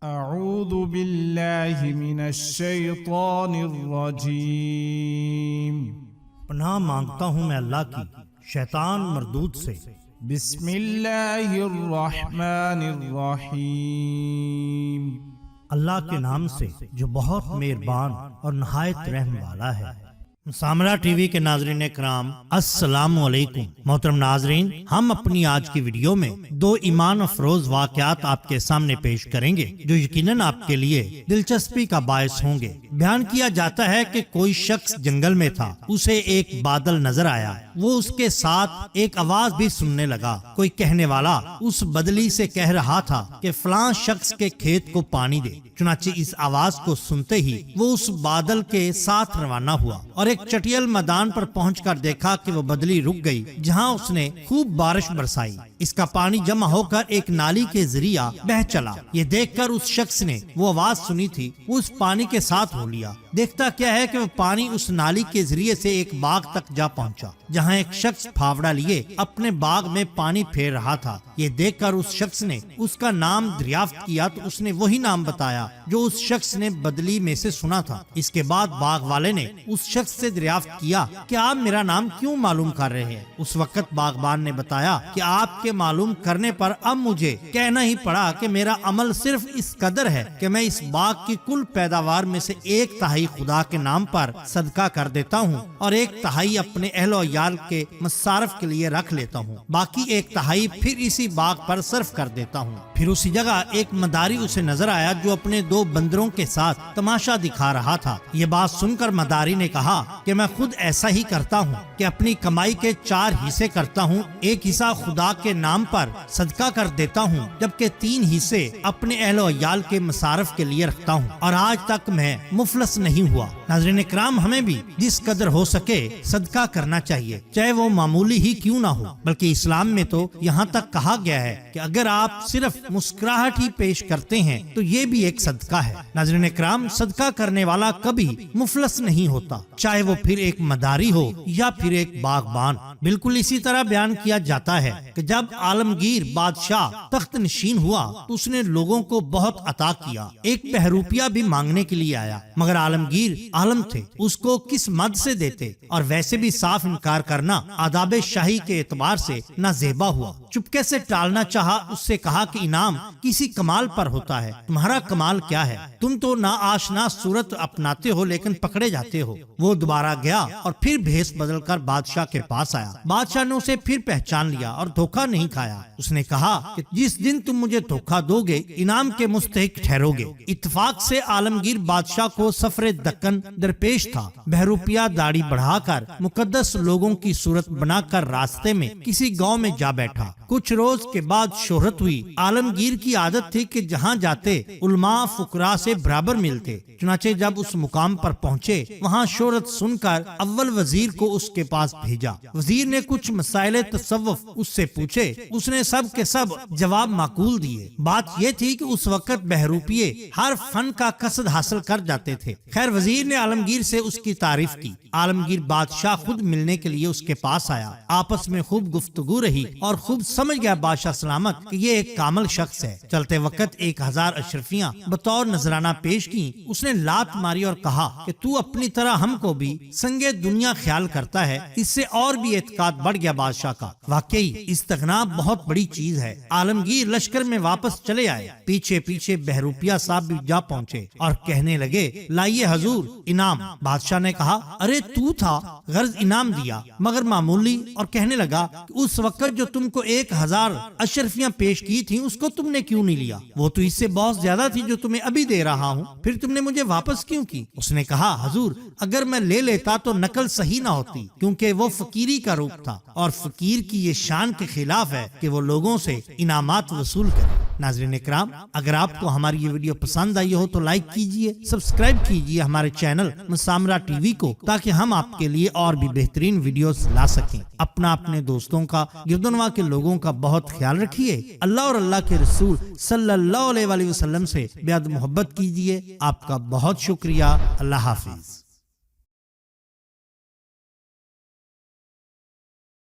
اعوذ باللہ من الشیطان الرجیم، پناہ مانگتا ہوں میں اللہ کی شیطان مردود سے۔ بسم اللہ الرحمن الرحیم، اللہ کے نام سے جو بہت مہربان اور نہایت رحم والا ہے۔ مسامرہ ٹی وی کے ناظرین اکرام، السلام علیکم۔ محترم ناظرین، ہم اپنی آج کی ویڈیو میں دو ایمان افروز واقعات آپ کے سامنے پیش کریں گے جو یقیناً آپ کے لیے دلچسپی کا باعث ہوں گے۔ بیان کیا جاتا ہے کہ کوئی شخص جنگل میں تھا، اسے ایک بادل نظر آیا، وہ اس کے ساتھ ایک آواز بھی سننے لگا۔ کوئی کہنے والا اس بدلی سے کہہ رہا تھا کہ فلاں شخص کے کھیت کو پانی دے۔ چنانچہ اس آواز کو سنتے ہی وہ اس بادل کے ساتھ روانہ ہوا اور ایک چٹیل میدان پر پہنچ کر دیکھا کہ وہ بدلی رک گئی جہاں اس نے خوب بارش برسائی۔ اس کا پانی جمع ہو کر ایک نالی کے ذریعہ بہہ چلا۔ یہ دیکھ کر اس شخص نے وہ آواز سنی تھی وہ اس پانی کے ساتھ ہو لیا۔ دیکھتا کیا ہے کہ وہ پانی اس نالی کے ذریعے سے ایک باغ تک جا پہنچا جہاں ایک شخص پھاوڑا لیے اپنے باغ میں پانی پھیر رہا تھا۔ یہ دیکھ کر اس شخص نے اس کا نام دریافت کیا تو اس نے وہی نام بتایا جو اس شخص نے بدلی میں سے سنا تھا۔ اس کے بعد باغ والے نے اس شخص سے دریافت کیا کہ آپ میرا نام کیوں معلوم کر رہے ہیں؟ اس وقت باغبان نے بتایا کہ آپ کے معلوم کرنے پر اب مجھے کہنا ہی پڑا کہ میرا عمل صرف اس قدر ہے کہ میں اس باغ کی کل پیداوار میں سے 1/3 خدا کے نام پر صدقہ کر دیتا ہوں اور 1/3 اپنے اہل و عیال کے مصارف کے لیے رکھ لیتا ہوں، باقی 1/3 پھر اسی باغ پر صرف کر دیتا ہوں۔ پھر اسی جگہ ایک مداری اسے نظر آیا جو اپنے 2 بندروں کے ساتھ تماشا دکھا رہا تھا۔ یہ بات سن کر مداری نے کہا کہ میں خود ایسا ہی کرتا ہوں کہ اپنی کمائی کے 4 حصے کرتا ہوں، 1 حصہ خدا کے نام پر صدقہ کر دیتا ہوں، جبکہ 3 حصے اپنے اہل و عیال کے مصارف کے لیے رکھتا ہوں، اور آج تک میں مفلس نہیں ہوا۔ ناظرین اکرام، ہمیں بھی جس قدر ہو سکے صدقہ کرنا چاہیے، چاہے وہ معمولی ہی کیوں نہ ہو، بلکہ اسلام میں تو یہاں تک کہا گیا ہے کہ اگر آپ صرف مسکراہٹ ہی پیش کرتے ہیں تو یہ بھی ایک صدقہ ہے۔ ناظرین اکرام، صدقہ کرنے والا کبھی مفلس نہیں ہوتا، چاہے وہ پھر ایک مداری ہو یا پھر ایک باغبان۔ بالکل اسی طرح بیان کیا جاتا ہے کہ جب عالمگیر بادشاہ تخت نشین ہوا تو اس نے لوگوں کو بہت عطا کیا۔ ایک بہروپیہ بھی مانگنے کے لیے آیا، مگر عالمگیر عالم تھے، اس کو کس مد سے دیتے، اور ویسے بھی صاف انکار کرنا آداب شاہی کے اعتبار سے نازیبا ہوا۔ چپکے سے ٹالنا چاہا، اس سے کہا کہ انعام کسی کمال پر ہوتا ہے، تمہارا کمال کیا ہے؟ تم تو ناآشنا صورت اپناتے ہو لیکن پکڑے جاتے ہو۔ وہ دوبارہ گیا اور پھر بھیس بدل کر بادشاہ کے پاس آیا۔ بادشاہ نے اسے پھر پہچان لیا اور دھوکہ نہیں کھایا۔ اس نے کہا کہ جس دن تم مجھے دھوکہ دو گے انعام کے مستحق ٹھہرو گے۔ اتفاق سے عالمگیر بادشاہ کو سفر دکن درپیش تھا۔ بہروپیہ داڑھی بڑھا کر مقدس لوگوں کی صورت بنا کر راستے میں کسی گاؤں میں جا بیٹھا۔ کچھ روز کے بعد شہرت ہوئی۔ عالمگیر کی عادت تھی کہ جہاں جاتے علماء فقراء سے برابر ملتے، چنانچہ جب اس مقام پر پہنچے وہاں شہرت سن کر اول وزیر کو اس کے پاس بھیجا۔ وزیر نے کچھ مسائل تصوف اس سے پوچھے، اس نے سب کے سب جواب معقول دیے۔ بات یہ تھی کہ اس وقت بہروپیے ہر فن کا قصد حاصل کر جاتے تھے۔ خیر، وزیر نے عالمگیر سے اس کی تعریف کی۔ عالمگیر بادشاہ خود ملنے کے لیے اس کے پاس آیا۔ آپس میں خوب گفتگو رہی اور خوب سمجھ گیا بادشاہ سلامت کہ یہ ایک کامل شخص ہے۔ چلتے وقت 1000 اشرفیاں بطور نذرانہ پیش کی۔ اس نے لات ماری اور کہا کہ تو اپنی طرح ہم کو بھی سنگے دنیا خیال کرتا ہے۔ اس سے اور بھی اعتقاد بڑھ گیا بادشاہ کا۔ واقعی استغنا بہت بڑی چیز ہے۔ عالمگیر لشکر میں واپس چلے آئے۔ پیچھے پیچھے بہروپیہ صاحب بھی جا پہنچے اور کہنے لگے، لائیے حضور انعام۔ بادشاہ نے کہا، ارے تو تھا، غرض انعام دیا مگر معمولی، اور کہنے لگا کہ اس وقت جو تم کو 1000 اشرفیاں پیش کی تھی اس کو تم نے کیوں نہیں لیا؟ وہ تو اس سے بہت زیادہ تھی جو تمہیں ابھی دے رہا ہوں، پھر تم نے مجھے واپس کیوں کی؟ اس نے کہا، حضور اگر میں لے لیتا تو نقل صحیح نہ ہوتی، کیونکہ وہ فقیری کا روپ تھا، اور فقیر کی یہ شان کے خلاف ہے کہ وہ لوگوں سے انعامات وصول کرے۔ ناظرین اکرام، اگر آپ کو ہماری یہ ویڈیو پسند آئی ہو تو لائک کیجئے، سبسکرائب کیجئے ہمارے چینل مسامرہ ٹی وی کو، تاکہ ہم آپ کے لیے اور بھی بہترین ویڈیوز لا سکیں۔ اپنے دوستوں کا، گردنوا کے لوگوں کا بہت خیال رکھیے۔ اللہ اور اللہ کے رسول صلی اللہ علیہ وسلم سے بے حد محبت کیجئے۔ آپ کا بہت شکریہ۔ اللہ حافظ۔